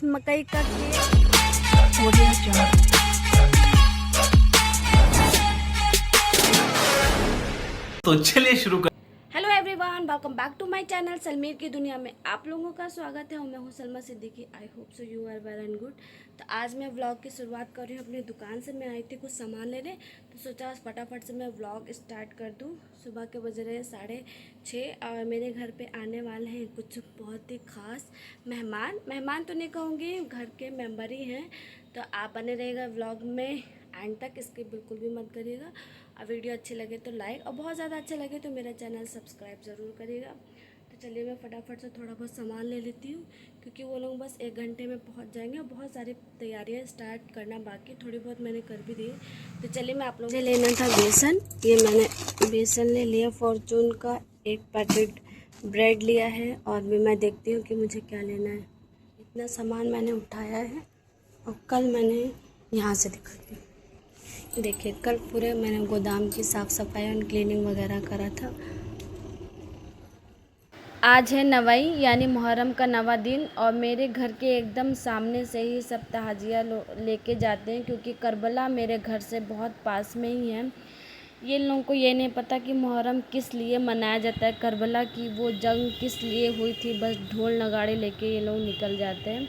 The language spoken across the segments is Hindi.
मकई का खेत। तो चलिए शुरू कर। Hello everyone, welcome back to my channel Salmeer की दुनिया में आप लोगों का स्वागत है। और मैं हूँ Salma Siddiqui. I hope so you are well and good. तो आज मैं व्लॉग की शुरुआत कर रही हूँ अपनी दुकान से। मैं आई थी कुछ सामान लेने, तो सोचा फटाफट से मैं व्लॉग स्टार्ट कर दूँ। सुबह के बज रहे हैं 6:30 और मेरे घर पे आने वाले हैं कुछ बहुत ही ख़ास मेहमान तो नहीं कहूँगी, घर के मेम्बर ही हैं। तो आप बने रहेगा व्लॉग में एंड तक, इसकी बिल्कुल भी मत करिएगा। और वीडियो अच्छी लगे तो लाइक, और बहुत ज़्यादा अच्छे लगे तो मेरा चैनल सब्सक्राइब ज़रूर करिएगा। तो चलिए मैं फटाफट से थोड़ा बहुत सामान ले लेती हूँ, क्योंकि वो लोग बस 1 घंटे में पहुँच जाएंगे और बहुत सारी तैयारियाँ स्टार्ट करना बाकी, थोड़ी बहुत मैंने कर भी दी। तो चलिए मैं आप लोगों से लेना था बेसन। ये मैंने बेसन ले लिया, फॉर्चून का 1 पैकेट ब्रेड लिया है, और भी मैं देखती हूँ कि मुझे क्या लेना है। इतना सामान मैंने उठाया है, और कल मैंने यहाँ से दिखाती हूँ। देखिए कल पूरे मैंने गोदाम की साफ़ सफाई और क्लीनिंग वगैरह करा था। आज है नवाई यानी मुहर्रम का नवा दिन, और मेरे घर के एकदम सामने से ही सब तहाजिया लेके जाते हैं, क्योंकि करबला मेरे घर से बहुत पास में ही है। ये लोगों को ये नहीं पता कि मुहर्रम किस लिए मनाया जाता है, करबला की वो जंग किस लिए हुई थी। बस ढोल नगाड़े लेके ये लोग निकल जाते हैं।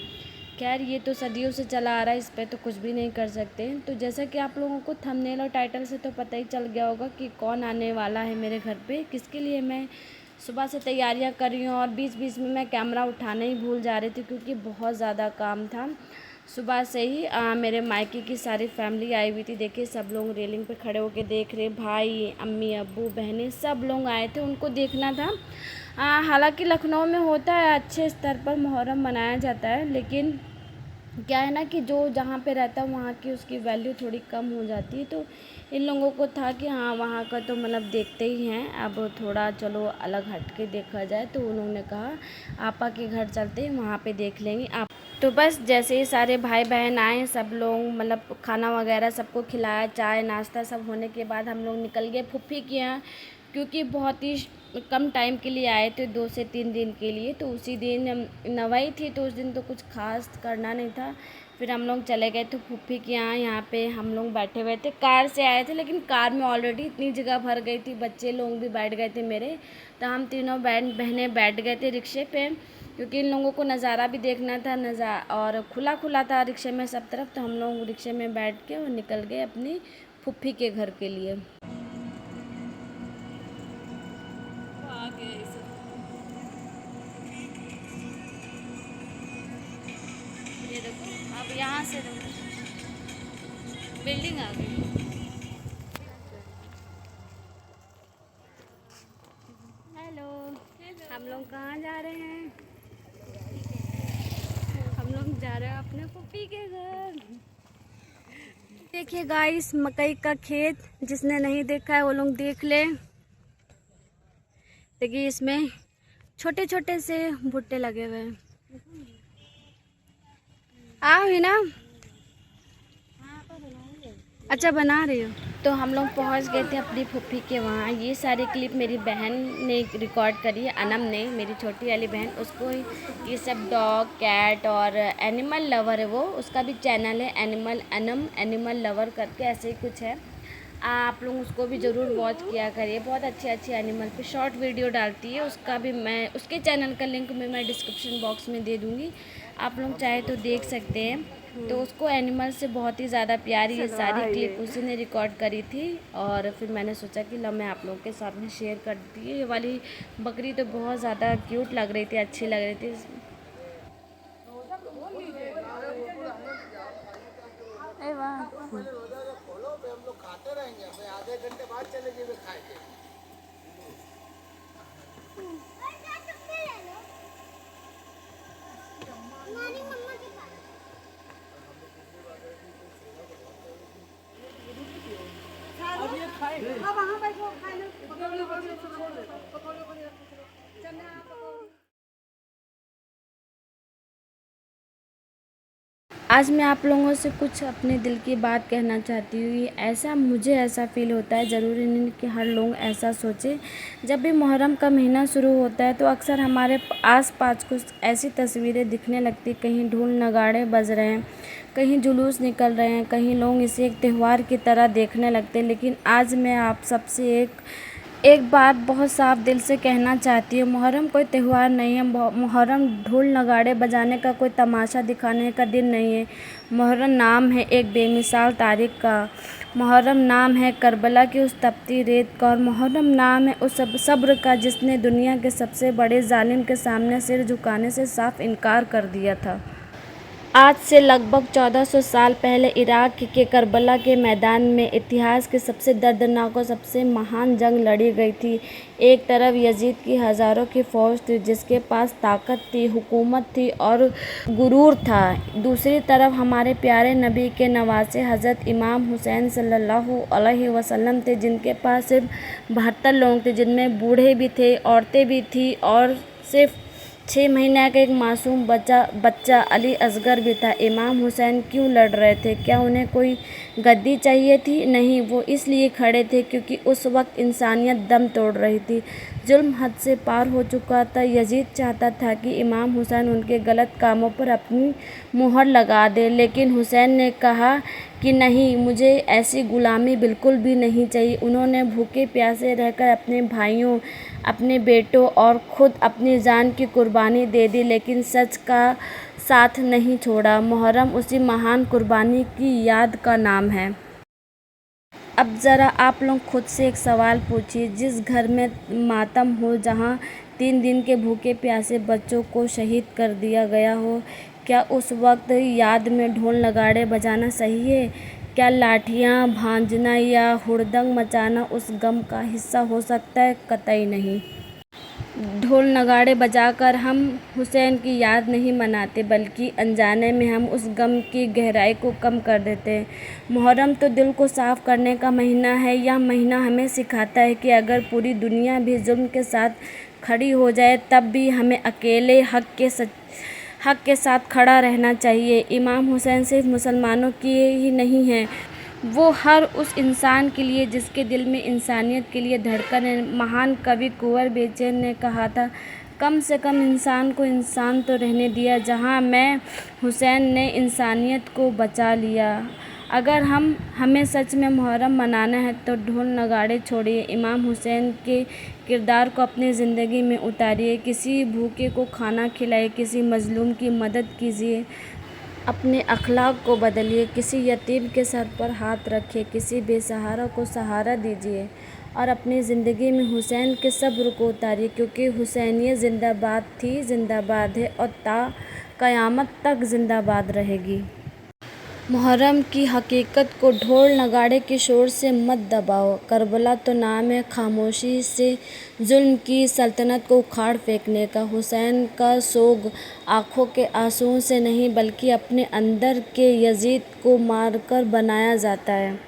खैर ये तो सदियों से चला आ रहा है, इस पर तो कुछ भी नहीं कर सकते। तो जैसा कि आप लोगों को थंबनेल और टाइटल से तो पता ही चल गया होगा कि कौन आने वाला है मेरे घर पे, किसके लिए मैं सुबह से तैयारियां कर रही हूँ। और बीच बीच में मैं कैमरा उठाना ही भूल जा रही थी, क्योंकि बहुत ज़्यादा काम था। सुबह से ही मेरे मायके की सारी फैमिली आई हुई थी। देखिए सब लोग रेलिंग पे खड़े होकर देख रहे, भाई अम्मी अब्बू बहनें सब लोग आए थे, उनको देखना था। हालांकि लखनऊ में होता है, अच्छे स्तर पर मुहर्रम मनाया जाता है, लेकिन क्या है ना कि जो जहाँ पे रहता है वहाँ की उसकी वैल्यू थोड़ी कम हो जाती है। तो इन लोगों को था कि हाँ वहाँ का तो मतलब देखते ही हैं, अब थोड़ा चलो अलग हट के देखा जाए। तो उन्होंने कहा आपा के घर चलते हैं, वहाँ पे देख लेंगे आप। तो बस जैसे ही सारे भाई बहन आए, सब लोग मतलब खाना वगैरह सबको खिलाया, चाय नाश्ता सब होने के बाद हम लोग निकल गए फूफी के यहाँ, क्योंकि बहुत ही कम टाइम के लिए आए थे, 2 से 3 दिन के लिए। तो उसी दिन नवाई थी, तो उस दिन तो कुछ खास करना नहीं था। फिर हम लोग चले गए थे फूफी के यहाँ। यहाँ पे हम लोग बैठे हुए थे, कार से आए थे, लेकिन कार में ऑलरेडी इतनी जगह भर गई थी, बच्चे लोग भी बैठ गए थे मेरे। तो हम तीनों बहनें बैठ गए थे रिक्शे पे, क्योंकि इन लोगों को नज़ारा भी देखना था। और खुला खुला था रिक्शे में सब तरफ। तो हम लोग रिक्शे में बैठ के और निकल गए अपनी फूफी के घर के लिए। ये देखो अब यहाँ से बिल्डिंग आ गई। हेलो, हम लोग कहाँ जा रहे हैं? हम लोग जा रहे हैं अपने पुप्पी के घर। देखिए गाइस, मकई का खेत, जिसने नहीं देखा है वो लोग देख ले। देखिए इसमें छोटे छोटे से भुट्टे लगे हुए हैं। आओ ही ना। अच्छा बना रही हो। तो हम लोग पहुंच गए थे अपनी फूफी के वहाँ। ये सारी क्लिप मेरी बहन ने रिकॉर्ड करी है, अनम ने, मेरी छोटी वाली बहन। उसको ये सब डॉग कैट और एनिमल लवर है वो, उसका भी चैनल है एनिमल अनम एनिमल लवर करके, ऐसे ही कुछ है। आप लोग उसको भी ज़रूर वॉच किया करिए, बहुत अच्छे अच्छे एनिमल पे शॉर्ट वीडियो डालती है। उसका भी मैं उसके चैनल का लिंक मैं डिस्क्रिप्शन बॉक्स में दे दूँगी, आप लोग चाहे तो देख सकते हैं। तो उसको एनिमल से बहुत ही ज़्यादा प्यार, ये सारी क्लिप उसी ने रिकॉर्ड करी थी। और फिर मैंने सोचा कि लो मैं आप लोगों के सामने शेयर कर दी। ये वाली बकरी तो बहुत ज़्यादा क्यूट लग रही थी, अच्छी लग रही थी। अरे वाह, हम लोग खाते रहेंगे, आधे घंटे बाद चले जाएंगे खाएंगे। वहाँ बैठो खा लो। आज मैं आप लोगों से कुछ अपने दिल की बात कहना चाहती हूँ। मुझे ऐसा फ़ील होता है, ज़रूरी नहीं कि हर लोग ऐसा सोचे। जब भी मुहर्रम का महीना शुरू होता है तो अक्सर हमारे आस-पास कुछ ऐसी तस्वीरें दिखने लगती, कहीं ढोल नगाड़े बज रहे हैं, कहीं जुलूस निकल रहे हैं, कहीं लोग इसे एक त्योहार की तरह देखने लगते हैं। लेकिन आज मैं आप सबसे एक बात बहुत साफ दिल से कहना चाहती हूँ। मुहर्रम कोई त्यौहार नहीं है। मुहर्रम ढोल नगाड़े बजाने का कोई तमाशा दिखाने का दिन नहीं है। मुहर्रम नाम है एक बेमिसाल तारीख का। मुहर्रम नाम है करबला की उस तपती रेत का। और मुहर्रम नाम है उस सब्र का जिसने दुनिया के सबसे बड़े जालिम के सामने सिर झुकाने से साफ इनकार कर दिया था। आज से लगभग 1400 साल पहले इराक के करबला के मैदान में इतिहास की सबसे दर्दनाक और सबसे महान जंग लड़ी गई थी। एक तरफ यजीद की हज़ारों की फ़ौज थी जिसके पास ताकत थी, हुकूमत थी और गुरूर था। दूसरी तरफ हमारे प्यारे नबी के नवासे हज़रत इमाम हुसैन सल्लल्लाहु अलैहि वसल्लम थे जिनके पास सिर्फ 72 लोग थे, जिनमें बूढ़े भी थे, औरतें भी थी और सिर्फ 6 महीने का एक मासूम बच्चा अली असगर भी था। इमाम हुसैन क्यों लड़ रहे थे? क्या उन्हें कोई गद्दी चाहिए थी? नहीं, वो इसलिए खड़े थे क्योंकि उस वक्त इंसानियत दम तोड़ रही थी। जुल्म हद से पार हो चुका था। यजीद चाहता था कि इमाम हुसैन उनके गलत कामों पर अपनी मुहर लगा दे, लेकिन हुसैन ने कहा कि नहीं, मुझे ऐसी गुलामी बिल्कुल भी नहीं चाहिए। उन्होंने भूखे प्यासे रहकर अपने भाइयों, अपने बेटों और ख़ुद अपनी जान की कुर्बानी दे दी, लेकिन सच का साथ नहीं छोड़ा। मुहर्रम उसी महान कुर्बानी की याद का नाम है। अब ज़रा आप लोग खुद से एक सवाल पूछिए, जिस घर में मातम हो, जहाँ 3 दिन के भूखे प्यासे बच्चों को शहीद कर दिया गया हो, क्या उस वक्त याद में ढोल नगाड़े बजाना सही है? क्या लाठियाँ भांजना या हुड़दंग मचाना उस गम का हिस्सा हो सकता है? कतई नहीं। ढोल नगाड़े बजाकर हम हुसैन की याद नहीं मनाते, बल्कि अनजाने में हम उस गम की गहराई को कम कर देते हैं। मुहर्रम तो दिल को साफ़ करने का महीना है। यह महीना हमें सिखाता है कि अगर पूरी दुनिया भी जुल्म के साथ खड़ी हो जाए तब भी हमें अकेले हक़ के साथ खड़ा रहना चाहिए। इमाम हुसैन सिर्फ मुसलमानों के ही नहीं हैं, वो हर उस इंसान के लिए जिसके दिल में इंसानियत के लिए धड़कन है। महान कवि कुंवर बेचैन ने कहा था, कम से कम इंसान को इंसान तो रहने दिया, जहाँ मैं हुसैन ने इंसानियत को बचा लिया। अगर हमें सच में मुहर्रम मनाना है तो ढोल नगाड़े छोड़िए, इमाम हुसैन के किरदार को अपनी ज़िंदगी में उतारिए। किसी भूखे को खाना खिलाइए, किसी मज़लूम की मदद कीजिए, अपने अखलाक को बदलिए, किसी यतीम के सर पर हाथ रखिए, किसी बेसहारा को सहारा दीजिए और अपनी ज़िंदगी में हुसैन के सब्र को उतारिए, क्योंकि हुसैनियत ज़िंदाबाद थी, ज़िंदाबाद है और ता क़यामत तक ज़िंदाबाद रहेगी। मुहर्रम की हकीकत को ढोल नगाड़े के शोर से मत दबाओ। करबला तो नाम है खामोशी से जुल्म की सल्तनत को उखाड़ फेंकने का। हुसैन का सोग आँखों के आंसुओं से नहीं, बल्कि अपने अंदर के यजीद को मारकर बनाया जाता है।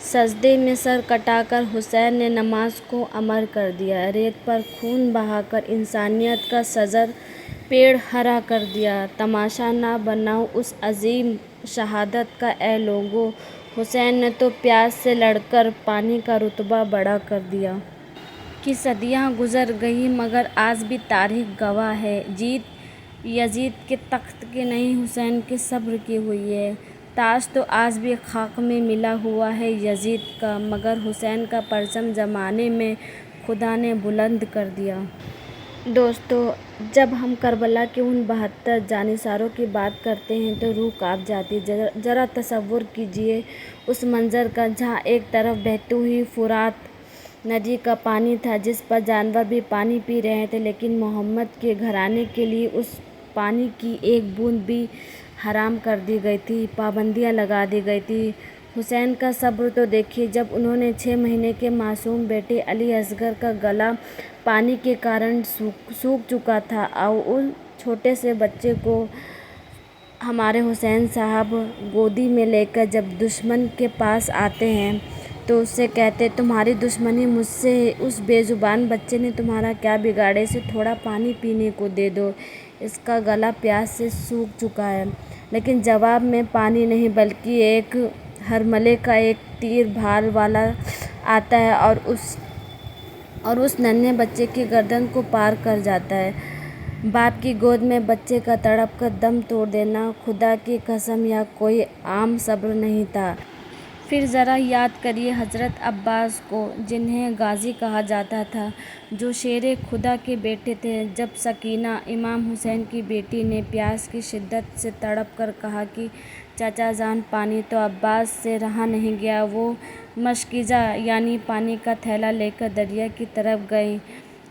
सजदे में सर कटाकर हुसैन ने नमाज को अमर कर दिया, रेत पर खून बहाकर इंसानियत का सजर पेड़ हरा कर दिया। तमाशा ना बनाओ उस अजीम शहादत का ए लोगों, हुसैन ने तो प्यास से लड़कर पानी का रुतबा बड़ा कर दिया। कि सदियाँ गुज़र गई मगर आज भी तारीख़ गवाह है, जीत यजीद के तख्त की नहीं, हुसैन के सब्र की हुई है। ताज तो आज भी खाक में मिला हुआ है यजीद का, मगर हुसैन का परचम ज़माने में खुदा ने बुलंद कर दिया। दोस्तों, जब हम करबला के उन 72 जानिसारों की बात करते हैं तो रूह कांप जाती। ज़रा तसव्वुर कीजिए उस मंज़र का, जहाँ एक तरफ बहती हुई फुरात नदी का पानी था जिस पर जानवर भी पानी पी रहे थे, लेकिन मोहम्मद के घराने के लिए उस पानी की एक बूंद भी हराम कर दी गई थी, पाबंदियाँ लगा दी गई थी। हुसैन का सब्र तो देखिए, जब उन्होंने 6 महीने के मासूम बेटे अली असगर का गला पानी के कारण सूख चुका था और उन छोटे से बच्चे को हमारे हुसैन साहब गोदी में लेकर जब दुश्मन के पास आते हैं तो उससे कहते, तुम्हारी दुश्मनी मुझसे है, उस बेजुबान बच्चे ने तुम्हारा क्या बिगाड़े, इसे थोड़ा पानी पीने को दे दो, इसका गला प्यास से सूख चुका है। लेकिन जवाब में पानी नहीं बल्कि एक हरमले का एक तीर भाल वाला आता है और उस नन्हे बच्चे की गर्दन को पार कर जाता है। बाप की गोद में बच्चे का तड़प कर दम तोड़ देना खुदा की कसम यह कोई आम सब्र नहीं था। फिर ज़रा याद करिए हज़रत अब्बास को, जिन्हें गाज़ी कहा जाता था, जो शेरे खुदा के बेटे थे। जब सकीना इमाम हुसैन की बेटी ने प्यास की शिद्दत से तड़प कर कहा कि चाचा जान पानी, तो अब्बास से रहा नहीं गया। वो मशकीज़ा यानी पानी का थैला लेकर दरिया की तरफ गए।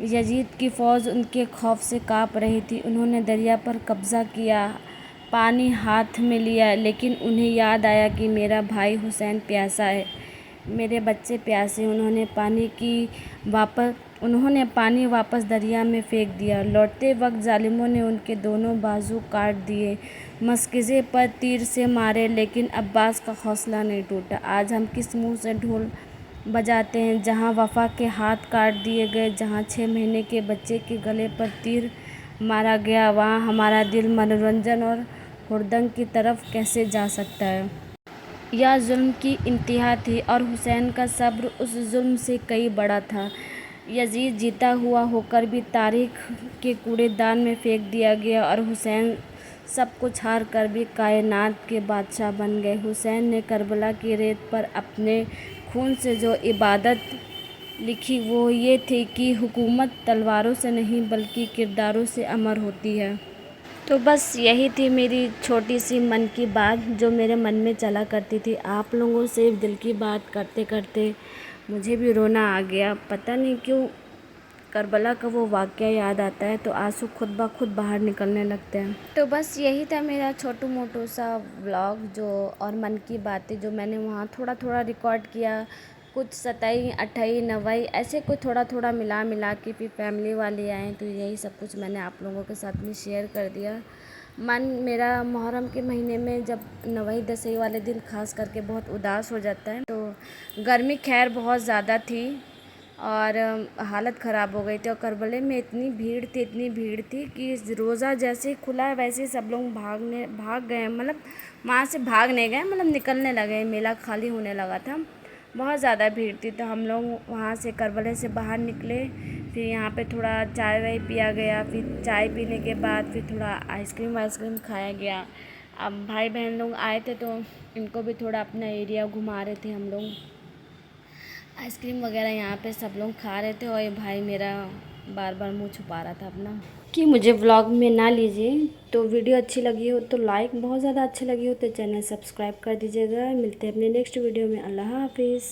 यजीद की फ़ौज उनके खौफ से काँप रही थी। उन्होंने दरिया पर कब्ज़ा किया, पानी हाथ में लिया, लेकिन उन्हें याद आया कि मेरा भाई हुसैन प्यासा है, मेरे बच्चे प्यासे। उन्होंने पानी वापस दरिया में फेंक दिया। लौटते वक्त जालिमों ने उनके दोनों बाजू काट दिए, मशकीज़े पर तीर से मारे, लेकिन अब्बास का हौसला नहीं टूटा। आज हम किस मुंह से ढोल बजाते हैं? जहाँ वफ़ा के हाथ काट दिए गए, जहाँ 6 महीने के बच्चे के गले पर तीर मारा गया, वहाँ हमारा दिल मनोरंजन और हुड़दंग की तरफ कैसे जा सकता है? यह जुल्म की इंतहा थी और हुसैन का सब्र उस जुल्म से कई बड़ा था। यजीद जीता हुआ होकर भी तारीख के कूड़ेदान में फेंक दिया गया और हुसैन सब कुछ हार कर भी कायनात के बादशाह बन गए। हुसैन ने करबला की रेत पर अपने खून से जो इबादत लिखी वो ये थी कि हुकूमत तलवारों से नहीं बल्कि किरदारों से अमर होती है। तो बस यही थी मेरी छोटी सी मन की बात जो मेरे मन में चला करती थी। आप लोगों से दिल की बात करते करते मुझे भी रोना आ गया। पता नहीं क्यों करबला का वो वाक़या याद आता है तो आंसू खुद ब खुद बाहर निकलने लगते हैं। तो बस यही था मेरा छोटू मोटू सा व्लॉग जो और मन की बातें जो मैंने वहाँ थोड़ा थोड़ा रिकॉर्ड किया। कुछ 27, 28, 29 ऐसे कुछ थोड़ा थोड़ा मिला के फिर फैमिली वाले आए तो यही सब कुछ मैंने आप लोगों के साथ में शेयर कर दिया। मन मेरा मुहर्रम के महीने में जब 9 10 वाले दिन ख़ास करके बहुत उदास हो जाता है। तो गर्मी खैर बहुत ज़्यादा थी और हालत ख़राब हो गई थी और करबले में इतनी भीड़ थी कि रोज़ा जैसे ही खुला वैसे ही सब लोग भाग गए। मतलब वहाँ से भाग नहीं गए, मतलब निकलने लगे, मेला खाली होने लगा था। बहुत ज़्यादा भीड़ थी तो हम लोग वहाँ से करबले से बाहर निकले। फिर यहाँ पे थोड़ा चाय वाय पिया गया। फिर चाय पीने के बाद फिर थोड़ा आइसक्रीम खाया गया। अब भाई बहन लोग आए थे तो इनको भी थोड़ा अपना एरिया घुमा रहे थे हम लोग। आइसक्रीम वगैरह यहाँ पे सब लोग खा रहे थे और ये भाई मेरा बार बार मुंह छुपा रहा था अपना कि मुझे व्लॉग में ना लीजिए। तो वीडियो अच्छी लगी हो तो लाइक, बहुत ज़्यादा अच्छी लगी हो तो चैनल सब्सक्राइब कर दीजिएगा। मिलते हैं अपने नेक्स्ट वीडियो में। अल्लाह हाफिज़।